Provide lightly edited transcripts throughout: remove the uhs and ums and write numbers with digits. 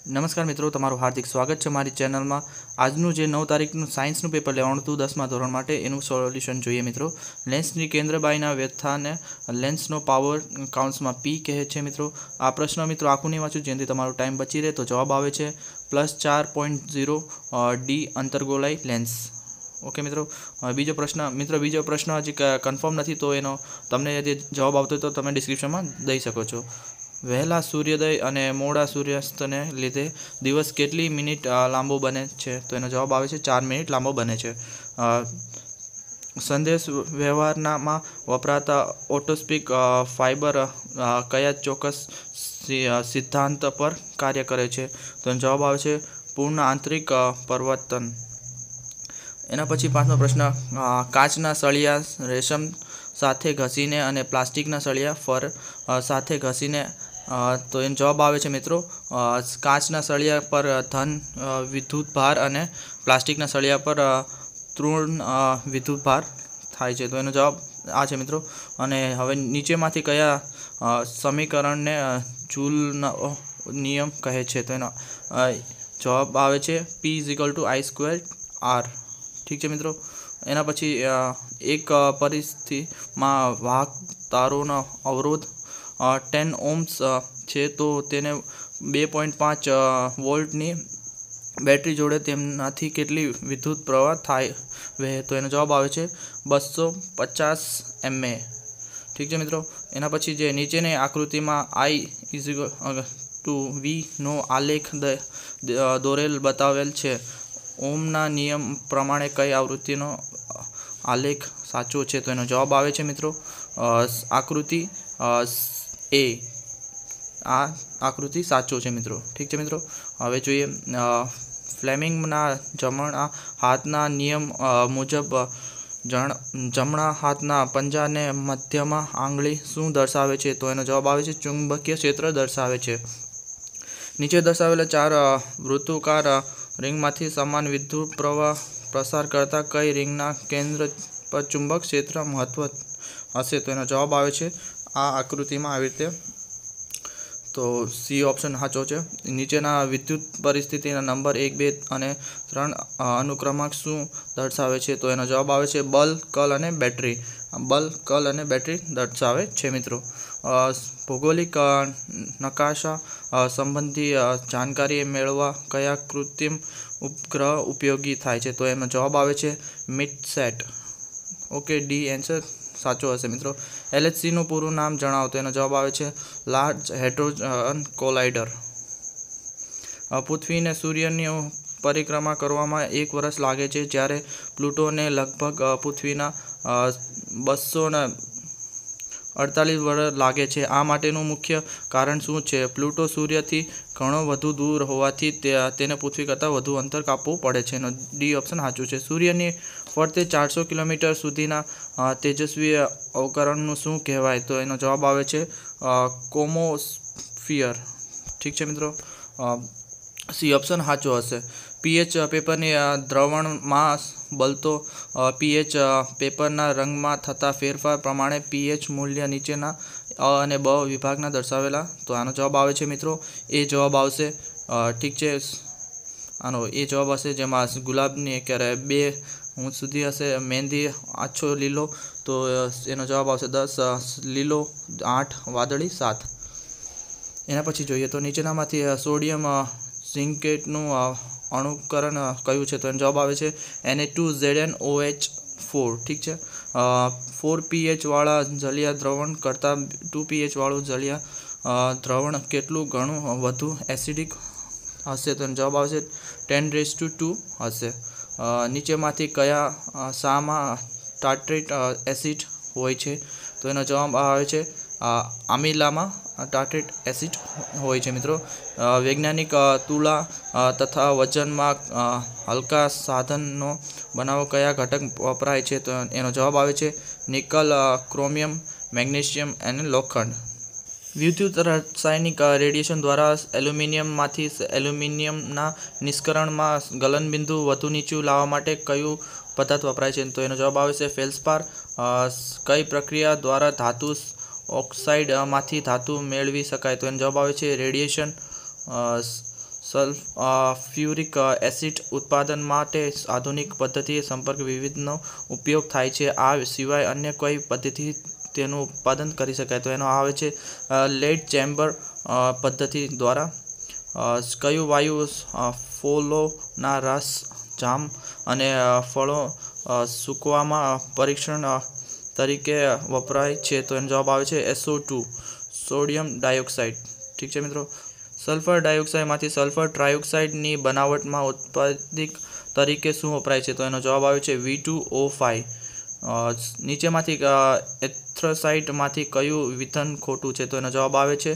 नमस्कार मित्रों, तमारुं हार्दिक स्वागत है मारी चेनल में। आजनु जे 9 तारीखनु साइंसनु पेपर लेवानुं हतुं 10मा धोरण माटे एनुं सोल्यूशन जोईए मित्रों। लेंसनी केंद्रबाईना व्यथाने लेंसनो पावर काउंट्समां पी कहे छे मित्रों। आ प्रश्न मित्रों आखुं नहीं वाँचुं जेनाथी तमारो टाइम बची रहे। तो जवाब आवे छे +4.0 डी अंतरगोलाई लेंस। ओके मित्रों, बीजो प्रश्न हजी कन्फर्म नहीं तो एनो तमने यदि जवाब आवतो तो तमे डिस्क्रिप्शन में दई शको छो। वहेला सूर्योदय अने मोड़ा सूर्यास्त ने लीधे दिवस केटली मिनिट लांबो बने छे? तो एनो जवाब आवे छे 4 मिनिट लांबो बने छे। संदेश व्यवहारना में वपराता ऑटोस्पीक फाइबर कया चोक्कस सिद्धांत पर कार्य करे छे? तो एनो जवाब आवे छे पूर्ण आंतरिक परिवर्तन। एना पछी पांचमो प्रश्न, काचना सळिया रेशम साथे घसीने अने प्लास्टिकना सळिया फर साथे घसीने तो एनो जवाब आवे छे मित्रों काचना सळिया पर धन विद्युत भार अने प्लास्टिकना सळिया पर ऋण विद्युत भार थाय छे। तो एनो जवाब आ छे मित्रों। अने हवे नीचेमांथी कया समीकरण ने जूलनो नियम कहे छे? तो एनो जवाब आवे छे P=I²R। ठीक है मित्रों। एना पछी एक परिस्थिति में वाहक तारोनो अवरोध 10 ओम्स छे तो तेने 2.5 वोल्टनी बेटरी जोड़े तेमनाथी केटली विद्युत प्रवाह थाय वहे? तो एनो जवाब आवे छे 250 mA। ठीक है मित्रों। एना पछी जे नीचेनी आकृति में I=V नो आलेख दोरेल बतावेल छे, ओमना नियम प्रमाणे कई आवृत्तिनो आलेख साचो छे? तो एनो जवाब आवे छे मित्रों आकृति ए। आ आकृति साचो छे मित्रों। ठीक है मित्रों। हवे जोईए फ्लेमिंगना जमणा हाथना नियम मुजब जमणा हाथना पंजा ने मध्यमा आंगળી शुं दर्शावे छे? तो एनो जवाब आवे छे चुंबकीय क्षेत्र दर्शावे छे। नीचे दर्शावेला 4 वृत्ताकार रिंगमांथी समान विद्युत प्रवाह प्रसार करता कई रिंगना केंद्र पर चुंबक क्षेत्र महत्व हशे? तो एनो जवाब आवे छे आ आकृति में आई रीते। तो सी ऑप्शन साचो छे। नीचेना विद्युत परिस्थिति नंबर 1, 2 અને 3 अनुक्रमांक शुं दर्शावे छे? तो एनो जवाब आवे छे बल्ब, कल अने बेटरी। बल्ब, कल अने बेटरी दर्शावे छे मित्रों। भौगोलिक नकाशा संबंधी जानकारी मेळववा कया कृत्रिम उपग्रह उपयोगी थाय छे? तो एनो जवाब आवे छे मीटसेट। ओके, डी एन्सर साचो हशे मित्रों। LHC નું પૂરું નામ જણાવો? તો એનો જવાબ આવે છે લાર્જ હેડ્રોજન કોલાઇડર। પૃથ્વીને સૂર્યની પરિક્રમા કરવામાં 1 વર્ષ લાગે છે, જ્યારે પ્લુટોને લગભગ પૃથ્વીના 248 વર્ષ લાગે છે। આ માટેનું મુખ્ય કારણ શું છે? પ્લુટો સૂર્યથી ઘણો વધુ દૂર હોવાથી તેને પૃથ્વી કરતાં વધુ અંતર કાપવું પડે છે। એનો ડી ઓપ્શન સાચું છે। સૂર્યની ફરતે 400 કિલોમીટર સુધીના તેજસ્વી અવકરણનું શું કહેવાય? તો એનો જવાબ આવે છે કોમોસ્ફિયર। ઠીક છે મિત્રો। સી ઓપ્શન સાચો હશે। પીએચ પેપરની દ્રવણમાં બલતો પીએચ પેપરના રંગમાં થતા ફેરફાર પ્રમાણે પીએચ મૂલ્ય નીચેના અ અને બ વિભાગના દર્શાવેલા? તો આનો જવાબ આવે છે મિત્રો એ જવાબ આવશે। ઠીક છે, આનો એ જવાબ હશે જેમાં ગુલાબની ક્યારે 2 ઊંચ સુધી હશે, મહેંદી આછો લીલો, તો એનો જવાબ આવશે 10, લીલો 8, વાદળી 7। એના પછી જોઈએ તો નીચેનામાંથી સોડિયમ ઝિંકેટનું અણુકરણ કયું છે? તો એનો જવાબ આવે છે Na2ZnOH4। ઠીક છે। 4 pH વાળા જલીય દ્રવણ કરતાં 2 pH વાળું જલીય દ્રવણ કેટલું ઘણું વધુ એસિડિક હશે? તો એનો જવાબ આવશે 10⁻² હશે। નીચેમાંથી કયા શામાં ટાર્ટ્રેટ એસિડ હોય છે? તો એનો જવાબ આવે છે આમિલામાં ટાર્ટ્રેટ એસિડ હોય છે મિત્રો। વૈજ્ઞાનિક તુલા તથા વજનમાં હલકા સાધનનો બનાવો કયા ઘટક વપરાય છે? તો એનો જવાબ આવે છે નિકલ, ક્રોમિયમ, મેગ્નેશિયમ અને લોખંડ। विद्युत रासायनिक रेडिएशन द्वारा एल्युमिनियममांथी एल्युमिनियमना निष्करणमां गलनबिंदु वधु नीचुं लाववा माटे कयुं पदार्थ वपराय छे? तो एनो जवाब आवे छे फेल्सपार। कई प्रक्रिया द्वारा धातु ऑक्साइड मांथी धातु मेळवी शकाय? तो एनो जवाब आवे छे रेडिएशन। સલ્ફ્યુરિક એસિડ ઉત્પાદન માટે આધુનિક પદ્ધતિએ સંપર્ક વિવિધનો ઉપયોગ થાય છે. આ સિવાય અન્ય કઈ પદ્ધતિ તેનું ઉત્પાદન કરી શકાય? તો એનો આવે છે લેડ ચેમ્બર પદ્ધતિ દ્વારા. કયું વાયુ ફૂલોના રસ, જામ અને ફળો સૂકવવામાં પરીક્ષણ તરીકે વપરાય છે? તો એનો જવાબ આવે છે SO2, સોડિયમ ડાયોક્સાઇડ. ઠીક છે મિત્રો. સલ્ફર ડાયોક્સાઇડમાંથી સલ્ફર ટ્રાયોક્સાઇડની બનાવટમાં ઉત્પાદિત તરીકે શું વપરાય છે? તો એનો જવાબ આવે છે V2O5. નીચેમાંથી એન્થ્રેસાઇટમાંથી કયું વિધન ખોટું છે? તો એનો જવાબ આવે છે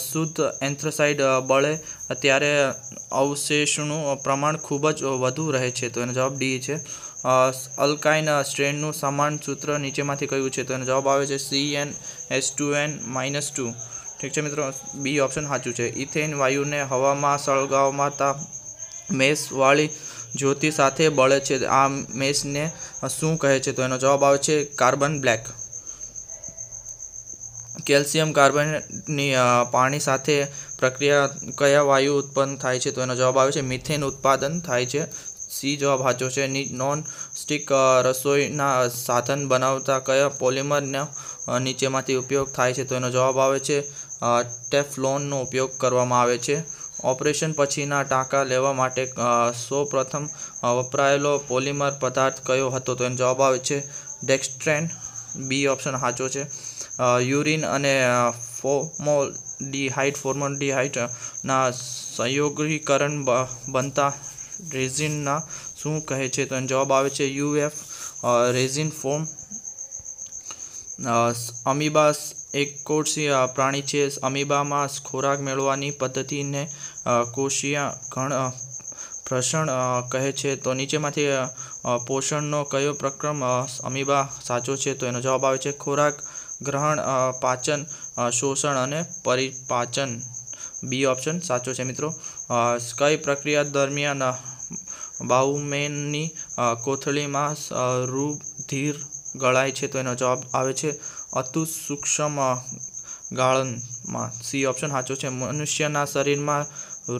શુદ્ધ એન્થ્રેસાઇડ બળે ત્યારે અવશેષનું પ્રમાણ ખૂબ જ વધુ રહે છે. તો એનો જવાબ D છે. અલ્કાઇન સ્ટ્રેન્ડનું સમાન સૂત્ર નીચેમાંથી કયું છે? તો એનો જવાબ આવે છે CnH2n-2. ઠીક છે મિત્રો. બી ઓપ્શન સાચું છે. ઇથેન વાયુને હવામાં સળગાવતા મેષવાળી જ્યોતિ સાથે બળે છે. આ મેષને શું કહે છે? તો એનો જવાબ આવે છે કાર્બન બ્લેક. કેલ્શિયમ કાર્બોનેટની પાણી સાથે પ્રક્રિયા કયા વાયુ ઉત્પન્ન થાય છે? તો એનો જવાબ આવે છે મિથેન ઉત્પાદન થાય છે. સી જવાબ સાચો છે. નોન સ્ટિક રસોઈના સાધન બનાવતા કયા પોલિમરનો નીચેમાંથી ઉપયોગ થાય છે? તો એનો જવાબ આવે છે ટેફલોનનો ઉપયોગ કરવામાં આવે છે. ઓપરેશન પછીના ટાંકા લેવા માટે સૌપ્રથમ વપરાયેલો પોલિમર પદાર્થ કયો હતો? તો એનો જવાબ આવે છે ડેક્સ્ટ્રેન. બી ઓપ્શન સાચો છે. યુરિન અને ફોર્મોલ્ડિહાઇડના સંયોગીકરણ બનતા રેઝિનના શું કહે છે? તો એનો જવાબ આવે છે UF, રેઝિન ફોર્મ. અમીબા એકકોષીય પ્રાણી છે. અમીબામાં ખોરાક મેળવવાની પદ્ધતિને કોષીય ઘન ભ્રષણ કહે છે. તો નીચેમાંથી પોષણનો કયો પ્રક્રમ અમીબા સાચો છે? તો એનો જવાબ આવે છે ખોરાક ગ્રહણ, પાચન, શોષણ અને પરિપાચન. બી ઓપ્શન સાચો છે મિત્રો. કઈ પ્રક્રિયા દરમિયાન બાઉમેનની કોથળીમાં રુધિર ગળાય છે? તો એનો જવાબ આવે છે અતિ સૂક્ષ્મ ગાળણમાં. સી ઓપ્શન સાચો છે. મનુષ્યના શરીરમાં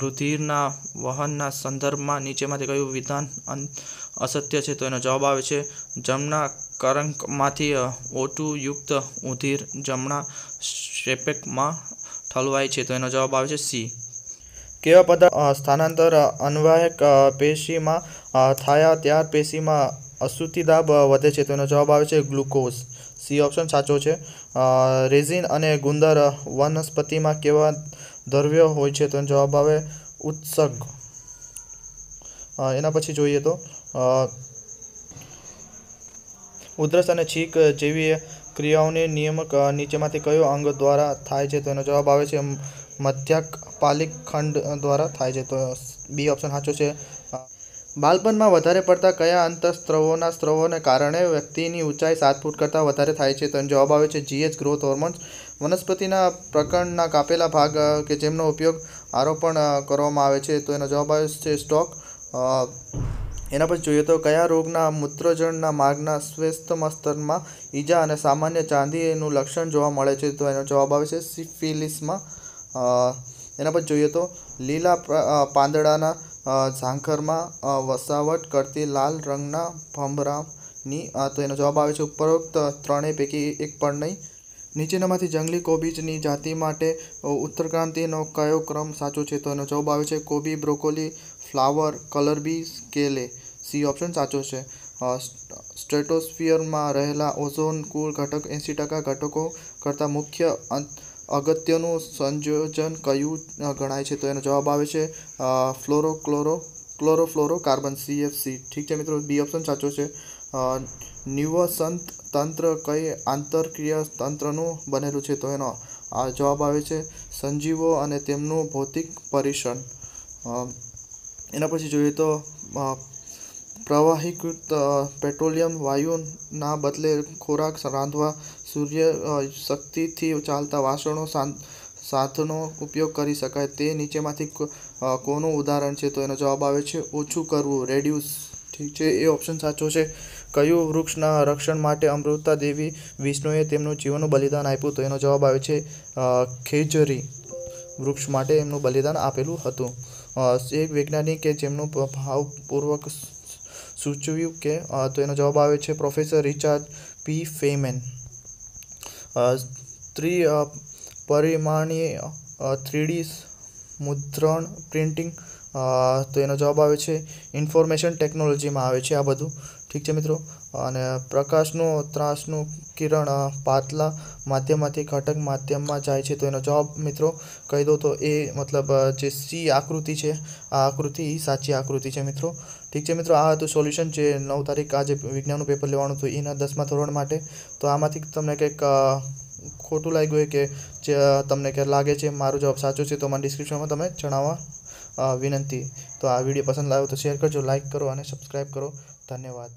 રુધિરના વહનના સંદર્ભમાં નીચેમાંથી કયું વિધાન અસત્ય છે? તો એનો જવાબ આવે છે જમણા કરંકમાંથી O2 યુક્ત રુધિર જમણા ક્ષેપકમાં ઠલવાય છે. તો એનો જવાબ આવે છે સી. કેવા પદાર્થ સ્થાનાંતર અન્વયક પેશીમાં થયા ત્યાર પેશીમાં અશુદ્ધિદાબ વધે છે? તો એનો જવાબ આવે છે ગ્લુકોઝ. સી ઓપ્શન સાચો છે. રેઝિન અને ગુંદર વનસ્પતિમાં કેવા દ્રવ્ય હોય છે? તો એનો જવાબ આવે ઉત્સર્ગ. એના પછી જોઈએ તો ઉધરસ અને છીંક જેવી ક્રિયાઓની નિયામક નીચેમાંથી કયો અંગ દ્વારા થાય છે? તો એનો જવાબ આવે છે મધ્યક પાલિક ખંડ દ્વારા થાય છે. તો બી ઓપ્શન સાચો છે. બાળપણમાં વધારે પડતા કયા અંતઃસ્ત્રાવોના સ્ત્રાવોને કારણે વ્યક્તિની ઊંચાઈ 7 ફૂટ કરતાં વધારે થાય છે? તો એનો જવાબ આવે છે GH, ગ્રોથ હોર્મોન્સ. વનસ્પતિના પ્રકરણના કાપેલા ભાગ કે જેમનો ઉપયોગ આરોપણ કરવામાં આવે છે? તો એનો જવાબ આવે છે સ્ટોક. એના પછી જોઈએ તો કયા રોગના મૂત્રજળના માર્ગના શ્વેતમસ્તરમાં ઈજા અને સામાન્ય ચાંદીનું લક્ષણ જોવા મળે છે? તો એનો જવાબ આવે છે સિફિલિસમાં. એના પછી જોઈએ તો લીલા પાંદડાના ઝાંખરમાં વસાવટ કરતી લાલ રંગના ભમરાની. તો એનો જવાબ આવે છે ઉપરોક્ત ત્રણેય પૈકી એક પણ નહીં. નીચેનામાંથી જંગલી કોબીજની જાતિ માટે ઉત્ક્રાંતિનો કયો ક્રમ સાચો છે? તો એનો જવાબ આવે છે કોબી, broccoli, flower, kohlrabi, kale. C option સાચો છે. સ્ટ્રેટોસ્ફિયરમાં રહેલા ઓઝોન કુલ ઘટક 80% ઘટકો કરતાં મુખ્ય અગત્યનું સંયોજન કયું ગણાય છે? તો એનો જવાબ આવે છે ક્લોરોફ્લોરોકાર્બન CFC. ઠીક છે મિત્રો. બી ઓપ્શન સાચો છે. નિવસંત તંત્ર કઈ આંતરક્રિયા તંત્રનું બનેલું છે? તો એનો જવાબ આવે છે સજીવો અને તેમનું ભૌતિક પરીક્ષણ. એના પછી જોઈએ તો પ્રવાહીકૃત પેટ્રોલિયમ વાયુના બદલે ખોરાક રાંધવા સૂર્ય શક્તિથી ચાલતા વાસણો સાધનો ઉપયોગ કરી શકાય તે નીચેમાંથી કોનું ઉદાહરણ છે? તો એનો જવાબ આવે છે ઓછું કરવું, રેડ્યુસ. ઠીક છે. એ ઓપ્શન સાચો છે. કયું વૃક્ષના રક્ષણ માટે અમૃતા દેવી વિષ્ણુએ તેમનું જીવનનું બલિદાન આપ્યું? તો એનો જવાબ આવે છે ખેજરી વૃક્ષ માટે એમનું બલિદાન આપેલું હતું. એક વૈજ્ઞાનિકે જેમનું ભાવપૂર્વક સૂચવ્યું કે તો એનો જવાબ આવે છે પ્રોફેસર રિચાર્ડ પી ફેયમેન. પરિમાણીય 3D મુદ્રણ પ્રિન્ટિંગ, તો એનો જવાબ આવે છે ઇન્ફોર્મેશન ટેકનોલોજીમાં આવે છે આ બધું. ઠીક છે મિત્રો. અને પ્રકાશનું ત્રાસનું કિરણ પાતળા માધ્યમમાંથી ઘટક માધ્યમમાં જાય છે, તો એનો જવાબ મિત્રો કહી દો તો એ મતલબ જે સી આકૃતિ છે, આ આકૃતિ સાચી આકૃતિ છે મિત્રો. ઠીક છે મિત્રો. આ હતું સોલ્યુશન જે 9 તારીખ આજે વિજ્ઞાનનું પેપર લેવાનું હતું એના 10મા ધોરણ માટે. તો આમાંથી તમને કંઈક ખોટું લાગ્યું હોય કે જે તમને કે લાગે છે મારો જવાબ સાચો છે, તો મને ડિસ્ક્રિપ્શનમાં તમે જણાવવા વિનંતી. તો આ વિડીયો પસંદ આવ્યો તો શેર કરજો, લાઇક કરો અને સબસ્ક્રાઈબ કરો. ધન્યવાદ.